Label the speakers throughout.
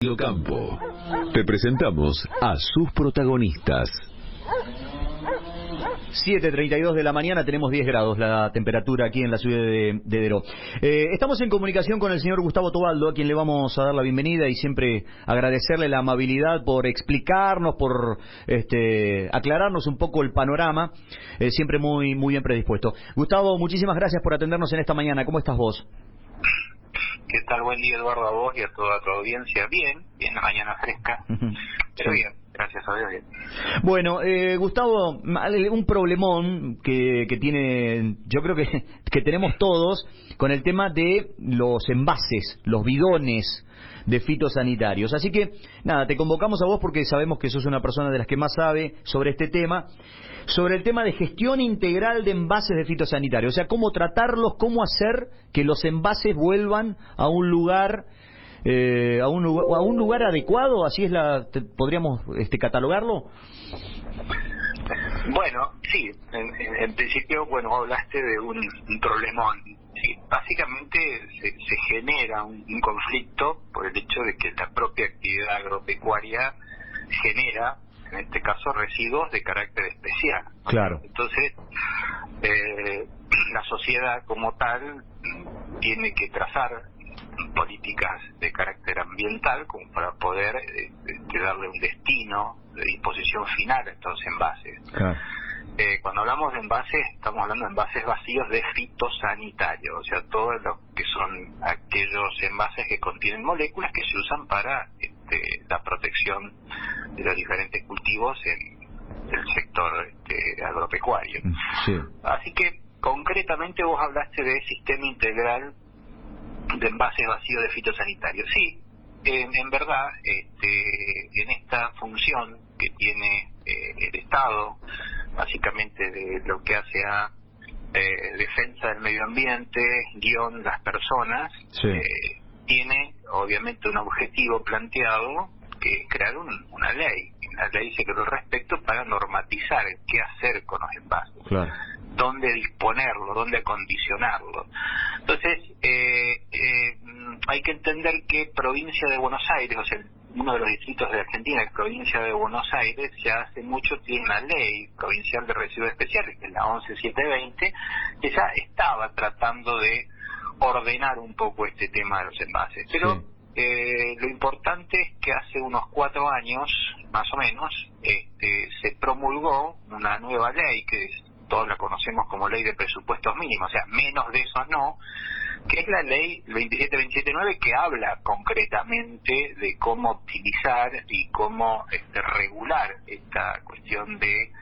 Speaker 1: Radio Campo. Te presentamos a sus protagonistas.
Speaker 2: 7:32 de la mañana, tenemos 10 grados la temperatura aquí en la ciudad de Deró. Estamos en comunicación con el señor Gustavo Tobaldo, a quien le vamos a dar la bienvenida y siempre agradecerle la amabilidad por explicarnos, por aclararnos un poco el panorama, siempre muy bien predispuesto. Gustavo, muchísimas gracias por atendernos en esta mañana. ¿Cómo estás vos?
Speaker 3: ¿Qué tal? Buen día, Eduardo, a vos y a toda tu audiencia. Bien, la mañana fresca, pero bien, gracias a Dios, bien.
Speaker 2: Bueno, Gustavo, un problemón que tiene, yo creo que tenemos todos con el tema de los envases, los bidones de fitosanitarios. Así que, nada, te convocamos a vos porque sabemos que sos una persona de las que más sabe sobre este tema, sobre el tema de gestión integral de envases de fitosanitarios. O sea, cómo tratarlos, cómo hacer que los envases vuelvan a un lugar a un lugar adecuado. Así es, podríamos catalogarlo.
Speaker 3: Bueno, sí, en principio, bueno, hablaste de un problemón. Sí, básicamente se genera un conflicto por el hecho de que la propia actividad agropecuaria genera, en este caso, residuos de carácter especial.
Speaker 2: Claro.
Speaker 3: Entonces, la sociedad como tal tiene que trazar políticas de carácter ambiental como para poder darle un destino de disposición final a estos envases.
Speaker 2: Claro.
Speaker 3: Cuando hablamos de envases, estamos hablando de envases vacíos de fitosanitarios, o sea, todos los que son aquellos envases que contienen moléculas que se usan para la protección de los diferentes cultivos en el sector agropecuario.
Speaker 2: Sí.
Speaker 3: Así que, concretamente, vos hablaste de sistema integral de envases vacíos de fitosanitarios. Sí, en verdad, en esta función que tiene el Estado, básicamente de lo que hace a defensa del medio ambiente, las personas,
Speaker 2: sí,
Speaker 3: tiene obviamente un objetivo planteado, que es crear una ley. La ley se creó al respecto para normatizar qué hacer con los envases.
Speaker 2: Claro.
Speaker 3: Dónde disponerlo, dónde acondicionarlo. Entonces, hay que entender que provincia de Buenos Aires, o sea, uno de los distritos de Argentina, es provincia de Buenos Aires, ya hace mucho tiene una ley provincial de residuos especiales, que es la 11720, que ya estaba tratando de ordenar un poco este tema de los envases. Pero sí, lo importante es que hace unos 4 años, más o menos, se promulgó una nueva ley que todos la conocemos como ley de presupuestos mínimos, o sea, menos de eso no, que es la ley 27279, que habla concretamente de cómo optimizar y cómo regular esta cuestión de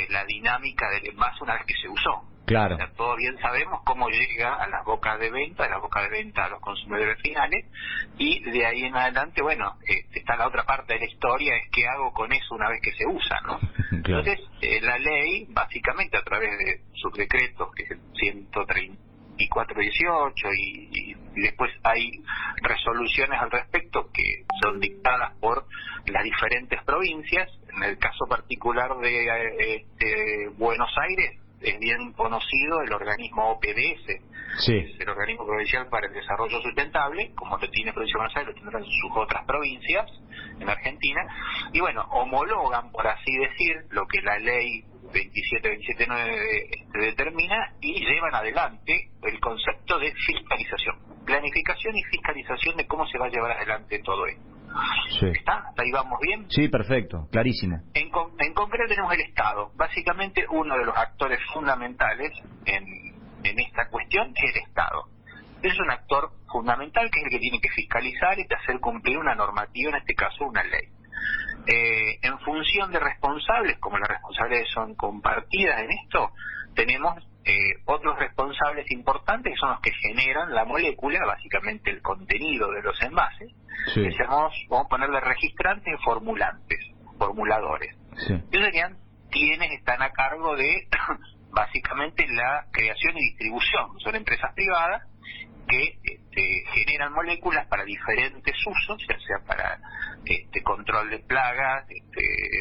Speaker 3: la dinámica del envase una vez que se usó.
Speaker 2: Claro.
Speaker 3: O sea, todos bien sabemos cómo llega a las bocas de venta, a los consumidores finales, y de ahí en adelante, bueno, está la otra parte de la historia, es qué hago con eso una vez que se usa, ¿no? Claro. Entonces, la ley, básicamente a través de sus decretos, que es el 13418, y después hay resoluciones al respecto que son dictadas por las diferentes provincias. En el caso particular de Buenos Aires, es bien conocido el organismo OPDS,
Speaker 2: sí,
Speaker 3: es el Organismo Provincial para el Desarrollo Sustentable, como lo tiene Provincia de Buenos Aires, lo tendrán sus otras provincias en Argentina, y bueno, homologan, por así decir, lo que la ley 27279 determina, y llevan adelante el concepto de fiscalización, planificación y fiscalización de cómo se va a llevar adelante todo esto.
Speaker 2: Sí.
Speaker 3: ¿Está? ¿Hasta ahí vamos bien?
Speaker 2: Sí, perfecto, clarísimo.
Speaker 3: En concreto tenemos el Estado. Básicamente uno de los actores fundamentales en esta cuestión es el Estado. Es un actor fundamental que es el que tiene que fiscalizar y hacer cumplir una normativa, en este caso una ley. En función de responsables, como las responsabilidades son compartidas en esto, tenemos otros responsables importantes que son los que generan la molécula, básicamente el contenido de los envases, sí, que vamos a ponerle registrantes y formuladores. Sí. Ellos serían quienes están a cargo de básicamente la creación y distribución. Son empresas privadas que generan moléculas para diferentes usos, ya sea para control de plagas,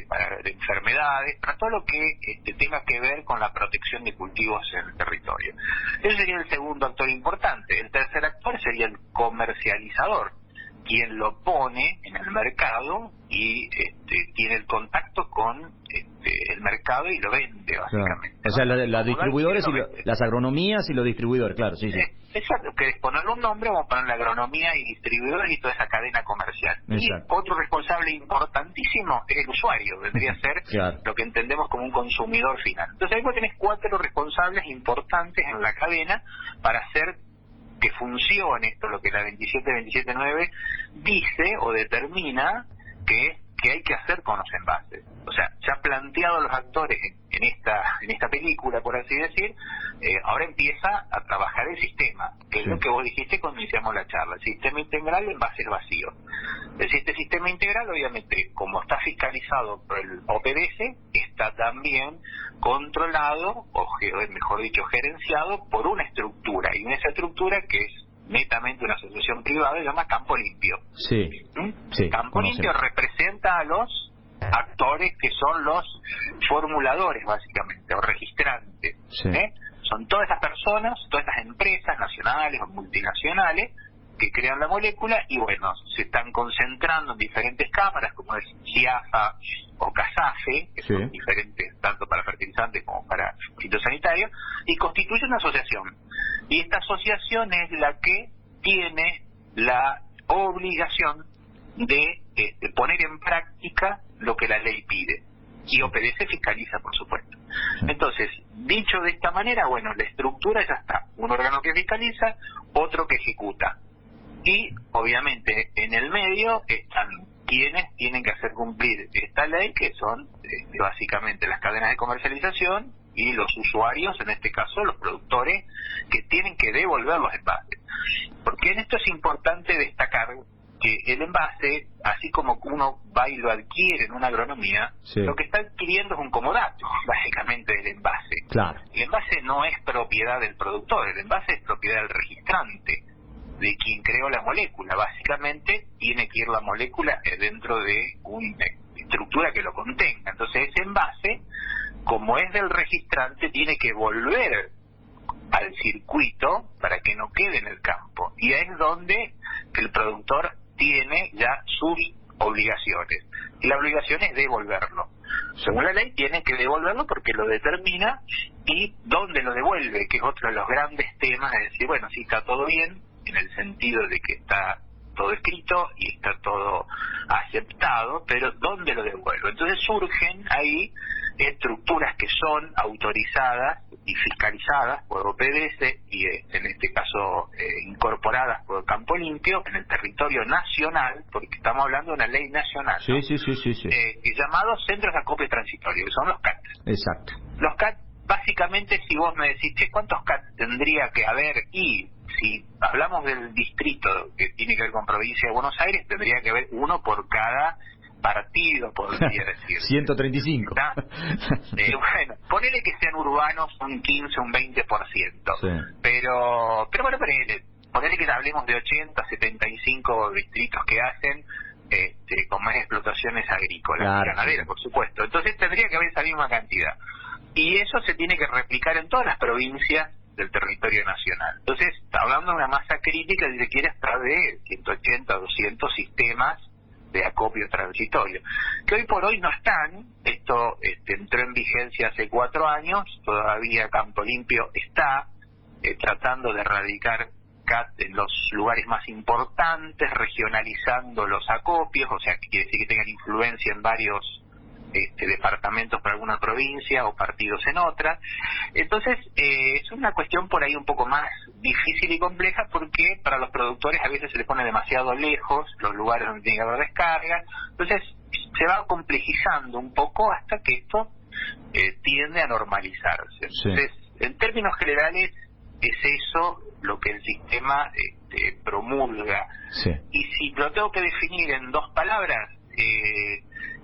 Speaker 3: para enfermedades, para todo lo que tenga que ver con la protección de cultivos en el territorio. Ese sería el segundo actor importante. El tercer actor sería el comercializador, quien lo pone en el mercado y tiene el contacto con el mercado y lo vende, básicamente.
Speaker 2: Claro. O sea, los distribuidores y las agronomías y los distribuidores, claro, sí.
Speaker 3: Exacto, querés ponerle un nombre, vamos a poner la agronomía y distribuidores y toda esa cadena comercial.
Speaker 2: Exacto.
Speaker 3: Y otro responsable importantísimo es el usuario, vendría a ser
Speaker 2: claro.
Speaker 3: lo que entendemos como un consumidor final. Entonces ahí vos tenés 4 responsables importantes en la cadena para hacer que funcione esto, lo que la 27.9 dice o determina que hay que hacer con los envases. O sea, ya planteados los actores en esta película, por así decir, ahora empieza a trabajar el sistema, que es lo que vos dijiste cuando iniciamos la charla, el sistema integral de envases vacíos. Este sistema integral, obviamente, como está fiscalizado por el OPDS, está también controlado, o mejor dicho, gerenciado por una estructura, y en esa estructura que es netamente una asociación privada, se llama Campo Limpio.
Speaker 2: Sí. Sí,
Speaker 3: Campo Limpio representa a los actores que son los formuladores, básicamente, o registrantes.
Speaker 2: Sí.
Speaker 3: Son todas esas personas, todas estas empresas nacionales o multinacionales que crean la molécula y, bueno, se están concentrando en diferentes cámaras, como es CIAFA o CASAFE, que son diferentes tanto para fertilizantes como para fitosanitarios, y constituyen una asociación. Y esta asociación es la que tiene la obligación de poner en práctica lo que la ley pide. Y OPDS fiscaliza, por supuesto. Entonces, dicho de esta manera, bueno, la estructura ya está. Un órgano que fiscaliza, otro que ejecuta. Y, obviamente, en el medio están quienes tienen que hacer cumplir esta ley, que son básicamente las cadenas de comercialización y los usuarios, en este caso los productores, que tienen que devolver los envases. Porque en esto es importante destacar que el envase, así como uno va y lo adquiere en una agronomía, lo que está adquiriendo es un comodato, básicamente, del envase.
Speaker 2: Claro.
Speaker 3: El envase no es propiedad del productor, el envase es propiedad del registrante, de quien creó la molécula. Básicamente tiene que ir la molécula dentro de una estructura que lo contenga. Entonces ese envase, como es del registrante, tiene que volver al circuito para que no quede en el campo. Y ahí es donde el productor tiene ya sus obligaciones. Y la obligación es devolverlo. Según la ley tiene que devolverlo porque lo determina, y dónde lo devuelve, que es otro de los grandes temas, es decir, bueno, sí está todo bien, en el sentido de que está todo escrito y está todo aceptado, pero ¿dónde lo devuelvo? Entonces surgen ahí estructuras que son autorizadas y fiscalizadas por OPDS y en este caso incorporadas por Campo Limpio en el territorio nacional, porque estamos hablando de una ley nacional,
Speaker 2: sí,
Speaker 3: ¿no?
Speaker 2: sí.
Speaker 3: Llamados centros de acopio transitorio, que son los CAT.
Speaker 2: Exacto.
Speaker 3: Los CAT, básicamente, si vos me decís, ¿cuántos CAT tendría que haber? Y si hablamos del distrito que tiene que ver con provincia de Buenos Aires, tendría que haber uno por cada partido, podría decir.
Speaker 2: 135.
Speaker 3: Bueno, ponele que sean urbanos un 15, un 20%.
Speaker 2: Sí.
Speaker 3: Pero bueno, ponele que hablemos de 80, 75 distritos que hacen con más explotaciones agrícolas y ganaderas, por supuesto. Entonces tendría que haber esa misma cantidad. Y eso se tiene que replicar en todas las provincias del territorio nacional. Entonces, está hablando de una masa crítica, si se quiere, hasta de 180, 200 sistemas de acopio transitorio, que hoy por hoy no están. Esto entró en vigencia hace 4 años, todavía Campo Limpio está tratando de erradicar CAT en los lugares más importantes, regionalizando los acopios, o sea, que quiere decir que tengan influencia en varios departamentos para alguna provincia o partidos en otra. Entonces es una cuestión por ahí un poco más difícil y compleja, porque para los productores a veces se les pone demasiado lejos los lugares donde tiene que haber descarga. Entonces se va complejizando un poco hasta que esto tiende a normalizarse. Entonces, en términos generales, es eso lo que el sistema promulga. Y si lo tengo que definir en 2 palabras,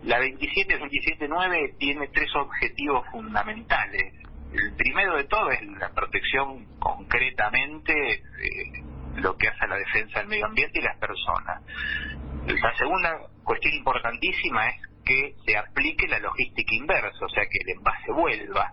Speaker 3: la 27.9 tiene 3 objetivos fundamentales. El primero de todo es la protección concretamente de lo que hace a la defensa del medio ambiente y las personas. La segunda cuestión importantísima es que se aplique la logística inversa, o sea, que el envase vuelva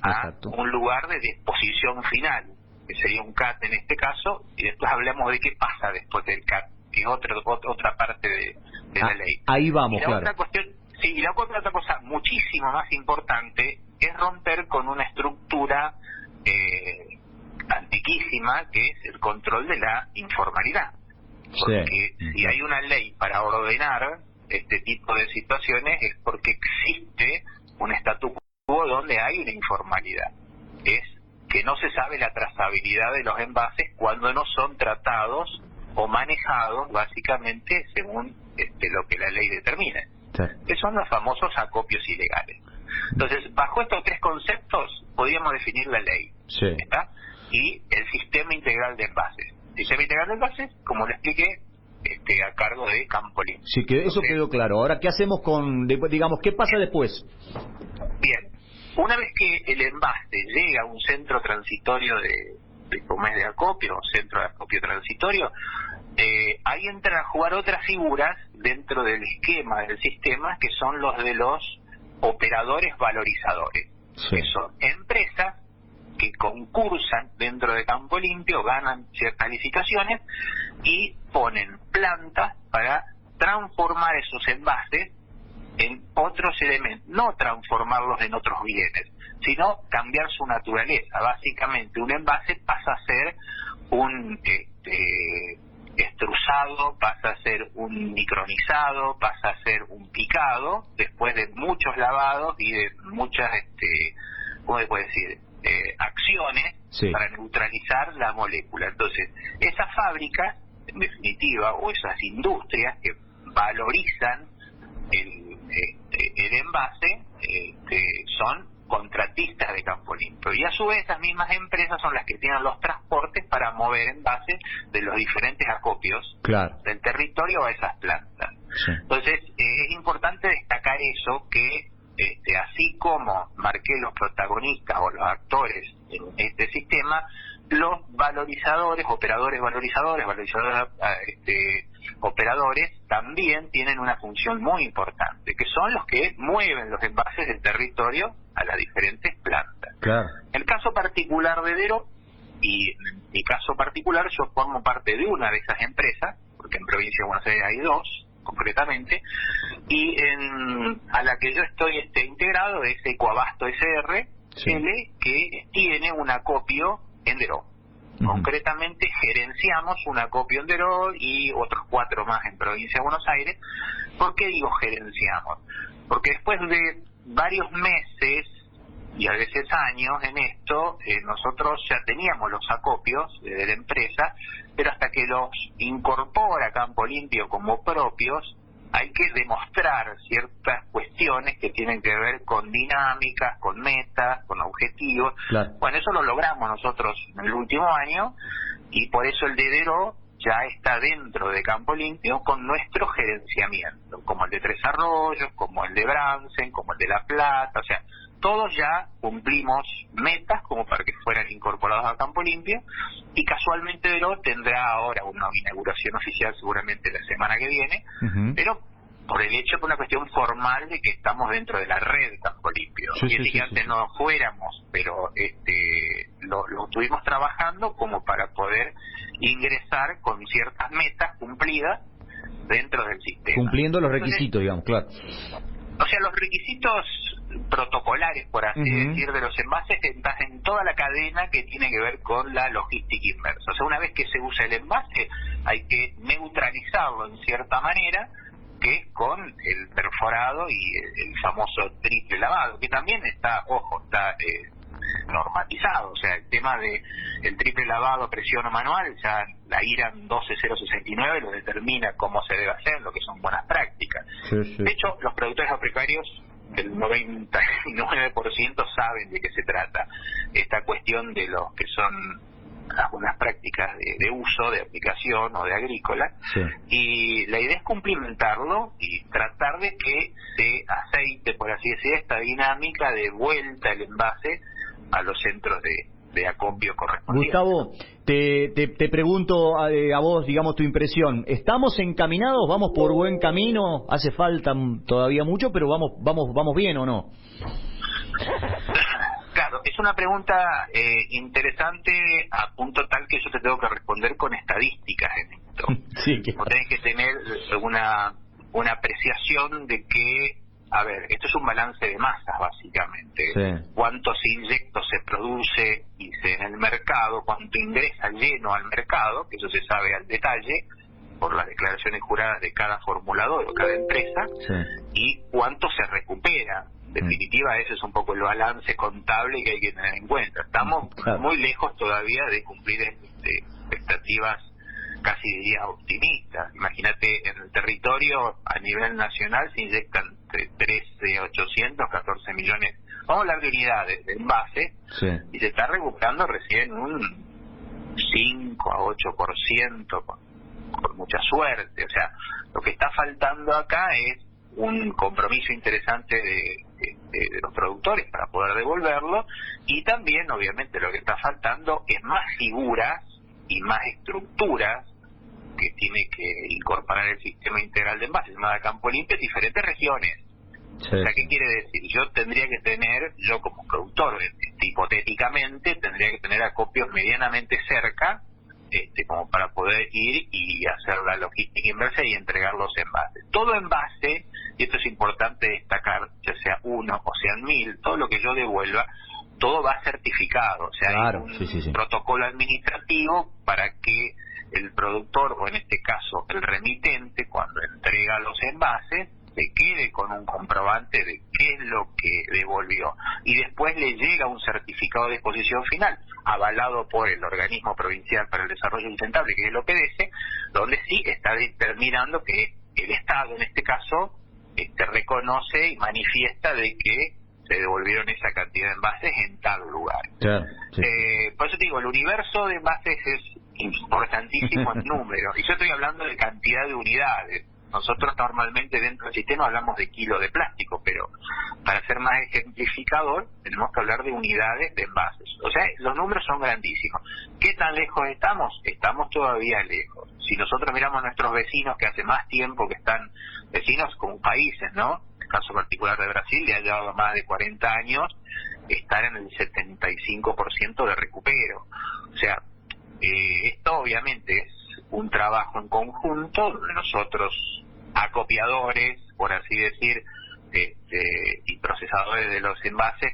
Speaker 3: a un lugar de disposición final, que sería un CAT en este caso, y después hablamos de qué pasa después del CAT que es otra parte de la ley.
Speaker 2: Ahí vamos,
Speaker 3: y la
Speaker 2: claro.
Speaker 3: otra cuestión, sí, y la otra cosa muchísimo más importante es romper con una estructura antiquísima, que es el control de la informalidad. Porque si hay una ley para ordenar este tipo de situaciones es porque existe un statu quo donde hay una informalidad. Es que no se sabe la trazabilidad de los envases cuando no son tratados o manejados básicamente según lo que la ley determine, que son los famosos acopios ilegales. Entonces, bajo estos tres conceptos podríamos definir la ley, ¿está? Y el sistema integral de envases. El sistema integral de envases, como le expliqué, a cargo de Campo Limpio.
Speaker 2: Sí, que eso quedó claro. Ahora, ¿qué hacemos con, digamos, qué pasa después?
Speaker 3: Bien, una vez que el envase llega a un centro transitorio de acopio, centro de acopio transitorio, ahí entran a jugar otras figuras dentro del esquema del sistema, que son los de los operadores valorizadores, que son empresas que concursan dentro de Campo Limpio, ganan ciertas licitaciones y ponen plantas para transformar esos envases en otros elementos, no transformarlos en otros bienes, sino cambiar su naturaleza. Básicamente un envase pasa a ser un extrusado, pasa a ser un micronizado, pasa a ser un picado, después de muchos lavados y de muchas, ¿cómo se puede decir?, acciones para neutralizar la molécula. Entonces, esas fábricas, en definitiva, o esas industrias que valorizan el envase, son contratistas de Campo Limpio, y a su vez esas mismas empresas son las que tienen los transportes para mover envases de los diferentes acopios del territorio a esas plantas. Entonces, es importante destacar eso, que así como marqué los protagonistas o los actores en este sistema, los valorizadores, operadores, operadores también tienen una función muy importante, que son los que mueven los envases del territorio a las diferentes plantas. El caso particular de Deró, y en mi caso particular, yo formo parte de una de esas empresas, porque en Provincia de Buenos Aires hay dos, concretamente, y a la que yo estoy integrado es Ecoabasto SR, que tiene un acopio en Deró. Concretamente gerenciamos un acopio en Deró y otros 4 más en Provincia de Buenos Aires. ¿Por qué digo gerenciamos? Porque después de varios meses y a veces años en esto, nosotros ya teníamos los acopios de la empresa, pero hasta que los incorpora Campo Limpio como propios, hay que demostrar ciertas cuestiones que tienen que ver con dinámicas, con metas, con objetivos. Bueno, eso lo logramos nosotros en el último año, y por eso el de Deró ya está dentro de Campo Limpio con nuestro gerenciamiento, como el de Tres Arroyos, como el de Bransen, como el de La Plata. O sea, todos ya cumplimos metas como para que fueran incorporados a Campo Limpio, y casualmente Deró tendrá ahora una inauguración oficial seguramente la semana que viene, pero por el hecho, por una cuestión formal de que estamos dentro de la red Campo Limpio. Y antes no fuéramos, pero lo estuvimos trabajando como para poder ingresar con ciertas metas cumplidas dentro del sistema.
Speaker 2: Cumpliendo los requisitos, digamos,
Speaker 3: O sea, los requisitos protocolares, por así decir, de los envases están en toda la cadena que tiene que ver con la logística inversa. O sea, una vez que se usa el envase, hay que neutralizarlo en cierta manera, que es con el perforado y el famoso triple lavado, que también está normatizado. O sea, el tema de el triple lavado a presión o manual, ya la IRAN 12069 lo determina cómo se debe hacer, lo que son buenas prácticas. De hecho, los productores agropecuarios, el 99% saben de qué se trata esta cuestión de lo que son algunas prácticas de uso, de aplicación o de agrícola, y la idea es cumplimentarlo y tratar de que se aceite, por así decir, esta dinámica de vuelta el envase a los centros de acopio correspondientes.
Speaker 2: Gustavo, te pregunto a vos, digamos, tu impresión. ¿Estamos encaminados? ¿Vamos por buen camino? ¿Hace falta todavía mucho, pero vamos bien o no?
Speaker 3: Claro, es una pregunta interesante a punto tal que yo te tengo que responder con estadísticas en esto.
Speaker 2: Sí,
Speaker 3: Vos tenés que tener una apreciación de que, a ver, esto es un balance de masas básicamente.
Speaker 2: Sí.
Speaker 3: Cuántos inyectos se produce en el mercado, cuánto ingresa lleno al mercado, que eso se sabe al detalle por las declaraciones juradas de cada formulador o cada empresa,
Speaker 2: Sí.
Speaker 3: y cuánto se recupera. En definitiva, ese es un poco el balance contable que hay que tener en cuenta. Estamos
Speaker 2: Claro.
Speaker 3: muy lejos todavía de cumplir expectativas casi diría optimistas. Imagínate, en el territorio a nivel nacional se inyectan entre 13.800, 14 millones, vamos a hablar de unidades, de envase,
Speaker 2: Sí.
Speaker 3: y se está recuperando recién un 5 a 8%, con mucha suerte. O sea, lo que está faltando acá es un compromiso interesante de los productores para poder devolverlo, y también obviamente lo que está faltando es más figuras y más estructuras que tiene que incorporar el sistema integral de envases llamada Campo Limpio en diferentes regiones.
Speaker 2: Sí.
Speaker 3: O sea, ¿qué quiere decir? Yo tendría que tener, yo como productor, hipotéticamente, tendría que tener acopios medianamente cerca, como para poder ir y hacer la logística inversa y entregar los envases. Todo envase, y esto es importante destacar, ya sea 1 o sean 1000, todo lo que yo devuelva, todo va certificado. O sea,
Speaker 2: Claro,
Speaker 3: hay un
Speaker 2: sí.
Speaker 3: protocolo administrativo para que el productor, o en este caso el remitente, cuando entrega los envases, se quede con un comprobante de qué es lo que devolvió, y después le llega un certificado de disposición final avalado por el Organismo Provincial para el Desarrollo Sustentable, que es el OPDS, donde sí está determinando que el Estado, en este caso, reconoce y manifiesta de que se devolvieron esa cantidad de envases en tal lugar.
Speaker 2: Claro, sí.
Speaker 3: Por eso te digo, el universo de envases es importantísimo en número, y yo estoy hablando de cantidad de unidades. Nosotros normalmente dentro del sistema hablamos de kilos de plástico, pero para ser más ejemplificador tenemos que hablar de unidades de envases. O sea, los números son grandísimos. ¿Qué tan lejos estamos? Estamos todavía lejos. Si nosotros miramos a nuestros vecinos, que hace más tiempo que están, vecinos como países, ¿no? En el caso particular de Brasil, le ha llevado más de 40 años estar en el 75% de recupero. O sea, esto obviamente es un trabajo en conjunto donde nosotros, acopiadores, por así decir, y procesadores de los envases,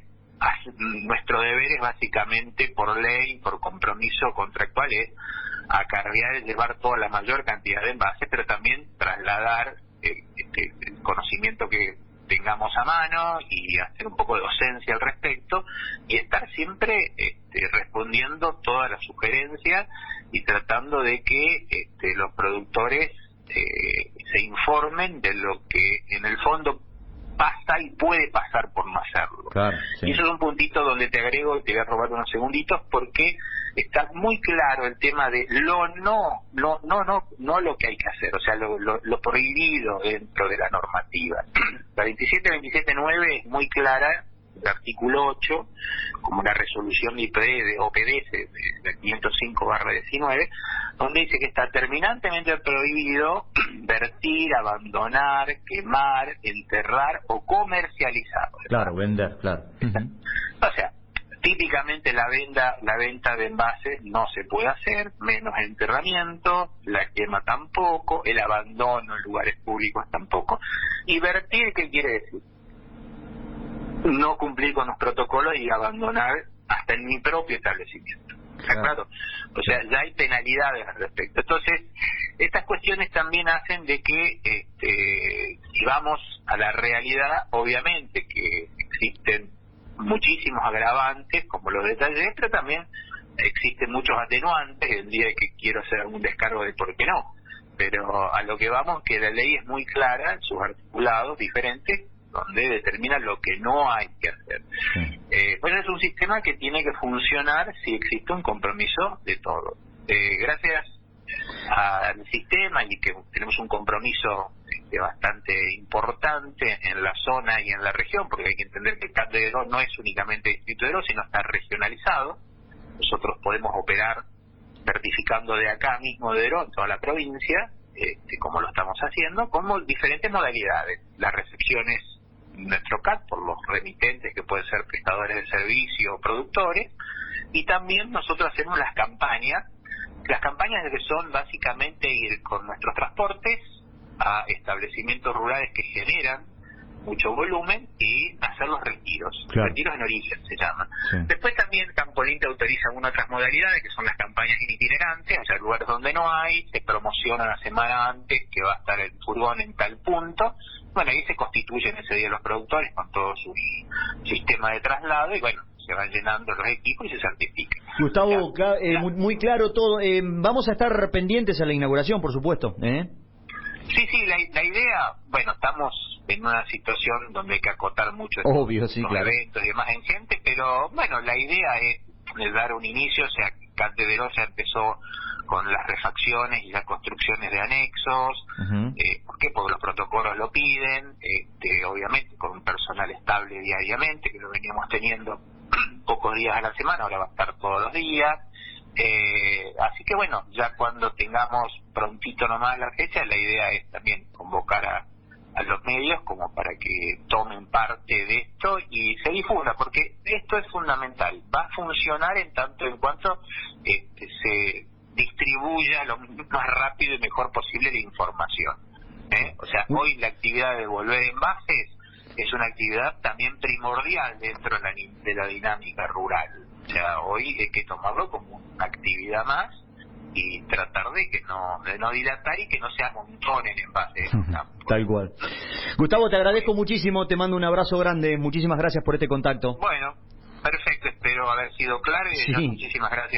Speaker 3: nuestro deber es básicamente por ley, por compromiso contractual, es acarrear y llevar toda la mayor cantidad de envases, pero también trasladar el conocimiento que tengamos a mano y hacer un poco de docencia al respecto, y estar siempre respondiendo todas las sugerencias y tratando de que los productores se informen de lo que en el fondo pasa y puede pasar por no hacerlo.
Speaker 2: Claro, sí.
Speaker 3: Y eso es un puntito donde te agrego, te voy a robar unos segunditos, porque está muy claro el tema de no lo que hay que hacer, o sea, lo prohibido dentro de la normativa. La 27.9 es muy clara, el artículo 8, como una resolución de OPDS de 505/19, donde dice que está terminantemente prohibido vertir, abandonar, quemar, enterrar o comercializar.
Speaker 2: Claro, vender, claro.
Speaker 3: O sea, típicamente la venta de envases no se puede hacer, menos el enterramiento, la quema tampoco, el abandono en lugares públicos tampoco. Y vertir, ¿qué quiere decir? No cumplir con los protocolos y abandonar hasta en mi propio establecimiento. ¿Está claro? O sea, ya hay penalidades al respecto. Entonces, estas cuestiones también hacen de que, si vamos a la realidad, obviamente que existen muchísimos agravantes, como los detallé, pero también existen muchos atenuantes el día que quiero hacer algún descargo de por qué no. Pero a lo que vamos, que la ley es muy clara en sus articulados diferentes, donde determina lo que no hay que hacer. Pues es un sistema que tiene que funcionar si existe un compromiso de todos. Gracias al sistema, y que tenemos un compromiso bastante importante en la zona y en la región, porque hay que entender que el CAT de Deró no es únicamente distrito de Deró, sino está regionalizado. Nosotros podemos operar certificando de acá mismo de Deró en toda la provincia, como lo estamos haciendo, con diferentes modalidades. Las recepciones nuestro CAT, por los remitentes que pueden ser prestadores de servicio o productores, y también nosotros hacemos las campañas que son básicamente ir con nuestros transportes a establecimientos rurales que generan mucho volumen y hacer los retiros.
Speaker 2: Claro.
Speaker 3: Retiros en origen se llaman.
Speaker 2: Sí.
Speaker 3: Después también Campolim te autoriza algunas otras modalidades, que son las campañas en itinerantes, hay lugares donde no hay, se promociona una semana antes que va a estar el furgón en tal punto. Bueno, ahí se constituyen ese día los productores con todo su sistema de traslado y bueno, se van llenando los equipos y se certifican.
Speaker 2: Gustavo, muy claro todo. Vamos a estar pendientes a la inauguración, por supuesto.
Speaker 3: Sí, la idea, bueno, estamos en una situación donde hay que acotar mucho
Speaker 2: Obvio, sí,
Speaker 3: los
Speaker 2: claro.
Speaker 3: eventos y demás en gente, pero bueno, la idea es dar un inicio. O sea, Catedral ya empezó con las refacciones y las construcciones de anexos.
Speaker 2: Uh-huh.
Speaker 3: ¿Por qué? Porque los protocolos lo piden, obviamente con un personal estable diariamente, que lo veníamos teniendo pocos días a la semana, ahora va a estar todos los días. Así que bueno, ya cuando tengamos prontito nomás la fecha, la idea es también convocar a los medios como para que tomen parte de esto y se difunda, porque esto es fundamental. Va a funcionar en tanto en cuanto se distribuya lo más rápido y mejor posible la información. O sea, hoy la actividad de devolver envases es una actividad también primordial dentro de la dinámica rural. O sea, hoy hay que tomarlo como una actividad más y tratar de no dilatar y que no sea montón en envases.
Speaker 2: Tal cual. Gustavo, te agradezco muchísimo, te mando un abrazo grande, muchísimas gracias por este contacto.
Speaker 3: Bueno, perfecto, espero haber sido claro y
Speaker 2: Sí.
Speaker 3: muchísimas gracias.